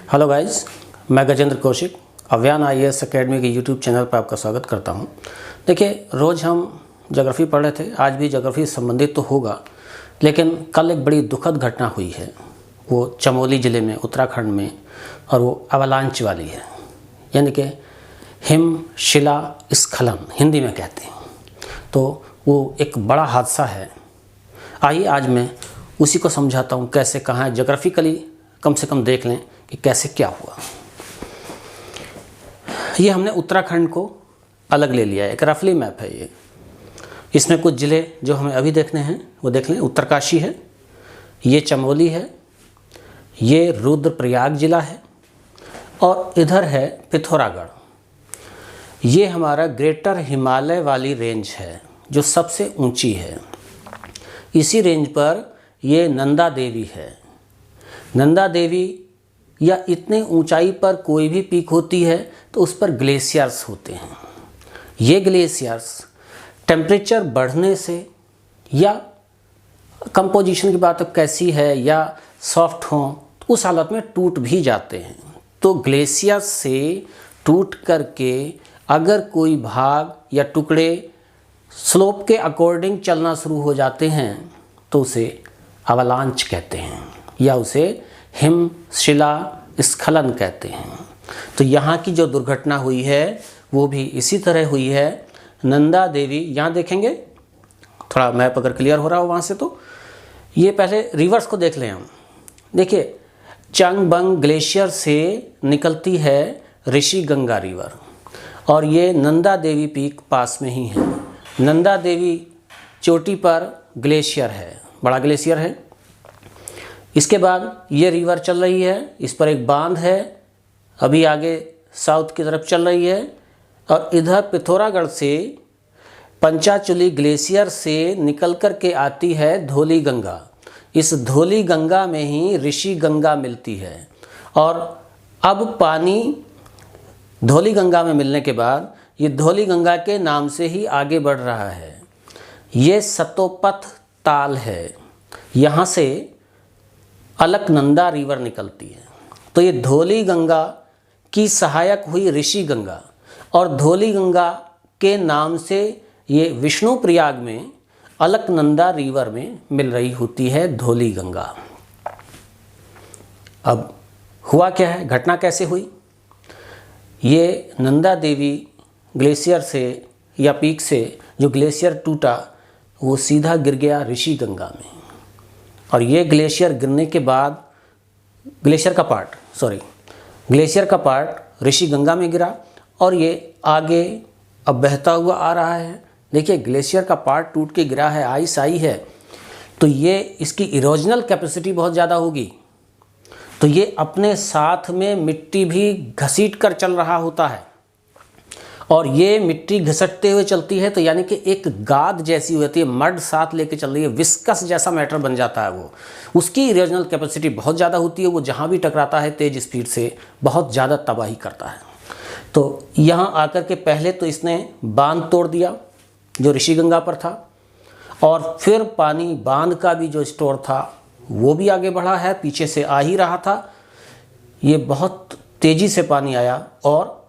Hello guys, मैं Gajendra Kaushik Avyan IAS academy के YouTube channel पर आपका स्वागत करता हूं। देखिए, रोज़ हम ज्योग्राफी पढ़ रहे थे, आज भी ज्योग्राफी से संबंधित तो होगा, लेकिन कल एक बड़ी दुखद घटना हुई है। वो चमोली ज़िले में, उत्तराखंड में, और वो अवलांच वाली है, यानी कि हिमशिला स्खलन हिंदी में कहते हैं। तो वो एक बड़ा हादसा है। आइए आज मैं उसी को समझाता हूँ कैसे, कहाँ है। ज्योग्राफिकली कम से कम देख लें कि कैसे क्या हुआ। ये हमने उत्तराखंड को अलग ले लिया है, एक रफली मैप है ये। इसमें कुछ ज़िले जो हमें अभी देखने हैं वो देख लें। उत्तरकाशी है, ये चमोली है, ये रुद्रप्रयाग ज़िला है, और इधर है पिथौरागढ़। ये हमारा ग्रेटर हिमालय वाली रेंज है जो सबसे ऊंची है। इसी रेंज पर ये नंदा देवी है। नंदा देवी या इतने ऊंचाई पर कोई भी पीक होती है तो उस पर ग्लेशियर्स होते हैं। ये ग्लेशियर्स टेम्परेचर बढ़ने से, या कंपोजिशन की बात अब कैसी है, या सॉफ्ट हों, तो उस हालत में टूट भी जाते हैं। तो ग्लेशियर्स से टूट करके अगर कोई भाग या टुकड़े स्लोप के अकॉर्डिंग चलना शुरू हो जाते हैं तो उसे अवलांच कहते हैं, या उसे हिमशिला स्खलन कहते हैं। तो यहाँ की जो दुर्घटना हुई है वो भी इसी तरह हुई है। नंदा देवी, यहाँ देखेंगे, थोड़ा मैप अगर क्लियर हो रहा हो वहाँ से, तो ये पहले रिवर्स को देख लें हम। देखिए, चंगबंग ग्लेशियर से निकलती है ऋषि गंगा रिवर, और ये नंदा देवी पीक पास में ही है। नंदा देवी चोटी पर ग्लेशियर है, बड़ा ग्लेशियर है। इसके बाद ये रिवर चल रही है, इस पर एक बांध है, अभी आगे साउथ की तरफ चल रही है, और इधर पिथौरागढ़ से पंचाचूली ग्लेशियर से निकल कर के आती है धौली गंगा। इस धौली गंगा में ही ऋषि गंगा मिलती है, और अब पानी धौली गंगा में मिलने के बाद ये धौली गंगा के नाम से ही आगे बढ़ रहा है। ये सतोपथ ताल है, यहाँ से अलकनंदा रिवर निकलती है। तो ये धौली गंगा की सहायक हुई ऋषि गंगा, और धौली गंगा के नाम से ये विष्णुप्रयाग में अलकनंदा रिवर में मिल रही होती है धौली गंगा। अब हुआ क्या है, घटना कैसे हुई? ये नंदा देवी ग्लेशियर से या पीक से जो ग्लेशियर टूटा वो सीधा गिर गया ऋषि गंगा में, और ये ग्लेशियर गिरने के बाद ग्लेशियर का पार्ट ऋषि गंगा में गिरा, और ये आगे अब बहता हुआ आ रहा है। देखिए, ग्लेशियर का पार्ट टूट के गिरा है, आइस आई है, तो ये इसकी इरोजनल कैपेसिटी बहुत ज़्यादा होगी, तो ये अपने साथ में मिट्टी भी घसीट कर चल रहा होता है, और ये मिट्टी घिसटते हुए चलती है, तो यानी कि एक गाद जैसी होती है, मड साथ लेके चल रही है, विस्कस जैसा मैटर बन जाता है वो। उसकी इरोजनल कैपेसिटी बहुत ज़्यादा होती है, वो जहाँ भी टकराता है तेज़ स्पीड से बहुत ज़्यादा तबाही करता है। तो यहाँ आकर के पहले तो इसने बांध तोड़ दिया जो ऋषि गंगा पर था, और फिर पानी बांध का भी जो स्टोर था वो भी आगे बढ़ा है, पीछे से आ ही रहा था। ये बहुत तेज़ी से पानी आया और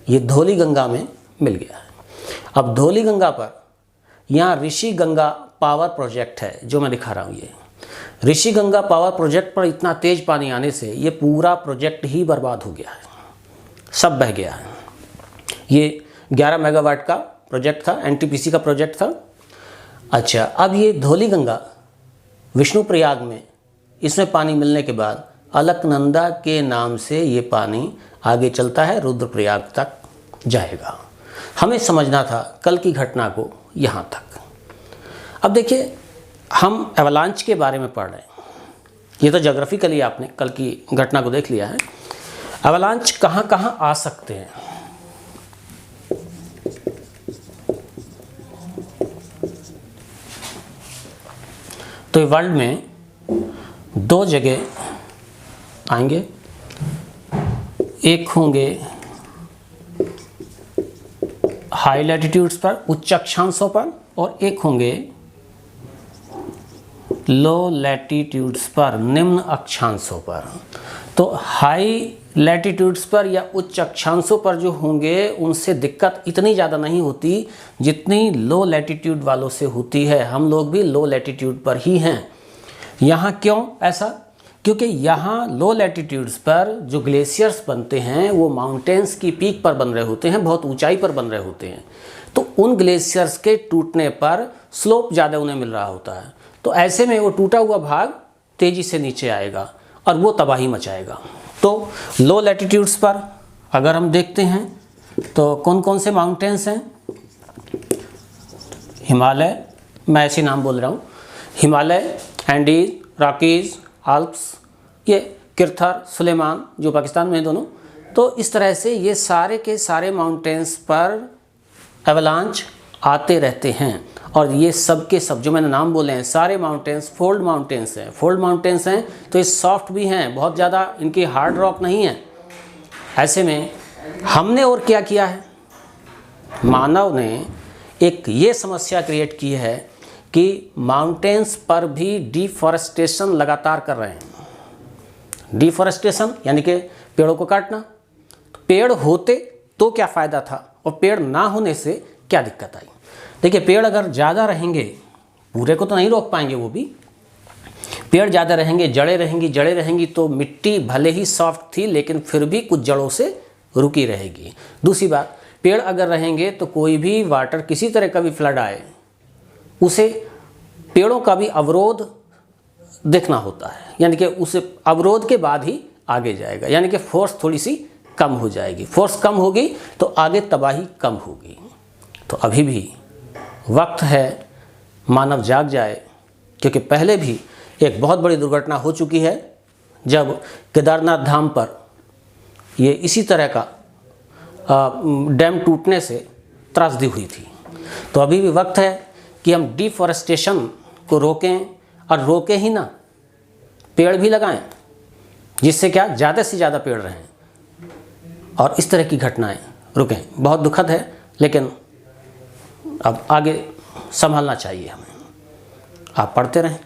ये धौली गंगा में मिल गया है। अब धौली गंगा पर यहाँ ऋषि गंगा पावर प्रोजेक्ट है जो मैं दिखा रहा हूँ। ये ऋषि गंगा पावर प्रोजेक्ट पर इतना तेज़ पानी आने से ये पूरा प्रोजेक्ट ही बर्बाद हो गया है, सब बह गया है। ये 11 मेगावाट का प्रोजेक्ट था, NTPC का प्रोजेक्ट था। अच्छा, अब ये धौली गंगा विष्णुप्रयाग में, इसमें पानी मिलने के बाद अलकनंदा के नाम से ये पानी आगे चलता है, रुद्रप्रयाग तक जाएगा। हमें समझना था कल की घटना को यहाँ तक। अब देखिए, हम एवलांच के बारे में पढ़ रहे हैं, ये तो ज्योग्राफिकली आपने कल की घटना को देख लिया है। एवलांच कहाँ कहाँ आ सकते हैं? तो वर्ल्ड में 2 जगह आएंगे, एक होंगे हाई लैटिट्यूड्स पर, उच्च अक्षांशों पर, और एक होंगे लो लैटीट्यूड्स पर, निम्न अक्षांशों पर। तो हाई लैटीट्यूड्स पर या उच्च अक्षांशों पर जो होंगे उनसे दिक्कत इतनी ज़्यादा नहीं होती जितनी लो लैटीट्यूड वालों से होती है। हम लोग भी लो लैटीट्यूड पर ही हैं। यहाँ क्यों ऐसा? क्योंकि यहाँ लो लैटीट्यूड्स पर जो ग्लेशियर्स बनते हैं वो माउंटेन्स की पीक पर बन रहे होते हैं, बहुत ऊंचाई पर बन रहे होते हैं। तो उन ग्लेशियर्स के टूटने पर स्लोप ज़्यादा उन्हें मिल रहा होता है। तो ऐसे में वो टूटा हुआ भाग तेज़ी से नीचे आएगा और वो तबाही मचाएगा। तो लो लैटीट्यूड्स पर अगर हम देखते हैं तो कौन कौन से माउंटेन्स हैं? हिमालय, मैं ऐसे नाम बोल रहा हूँ, हिमालय, एंडीज, रॉकीज, आल्प्स, ये किरथर, सुलेमान जो पाकिस्तान में हैं दोनों। तो इस तरह से ये सारे के सारे माउंटेन्स पर एवलांच आते रहते हैं। और ये सब के सब जो मैंने नाम बोले हैं सारे माउंटेन्स फोल्ड माउंटेन्स हैं। फोल्ड माउंटेन्स हैं तो ये सॉफ्ट भी हैं, बहुत ज़्यादा इनकी हार्ड रॉक नहीं है। ऐसे में हमने और क्या किया है? मानव ने एक ये समस्या क्रिएट की है कि माउंटेन्स पर भी डिफॉरेस्टेशन लगातार कर रहे हैं। डिफॉरेस्टेशन यानी कि पेड़ों को काटना। पेड़ होते तो क्या फ़ायदा था और पेड़ ना होने से क्या दिक्कत आई? देखिए, पेड़ अगर ज़्यादा रहेंगे, पूरे को तो नहीं रोक पाएंगे, वो भी पेड़ ज़्यादा रहेंगे, जड़ें रहेंगी तो मिट्टी भले ही सॉफ्ट थी लेकिन फिर भी कुछ जड़ों से रुकी रहेगी। दूसरी बात, पेड़ अगर रहेंगे तो कोई भी वाटर, किसी तरह का भी फ्लड आए उसे पेड़ों का भी अवरोध देखना होता है, यानी कि उसे अवरोध के बाद ही आगे जाएगा, यानी कि फोर्स थोड़ी सी कम हो जाएगी। फोर्स कम होगी तो आगे तबाही कम होगी। तो अभी भी वक्त है मानव जाग जाए, क्योंकि पहले भी एक बहुत बड़ी दुर्घटना हो चुकी है जब केदारनाथ धाम पर ये इसी तरह का डैम टूटने से त्रासदी हुई थी। तो अभी भी वक्त है कि हम डिफॉरेस्टेशन को रोकें, और रोकें ही ना, पेड़ भी लगाएं, जिससे क्या ज़्यादा से ज़्यादा पेड़ रहें और इस तरह की घटनाएं रुकें। बहुत दुखद है लेकिन अब आगे संभालना चाहिए हमें। आप पढ़ते रहें।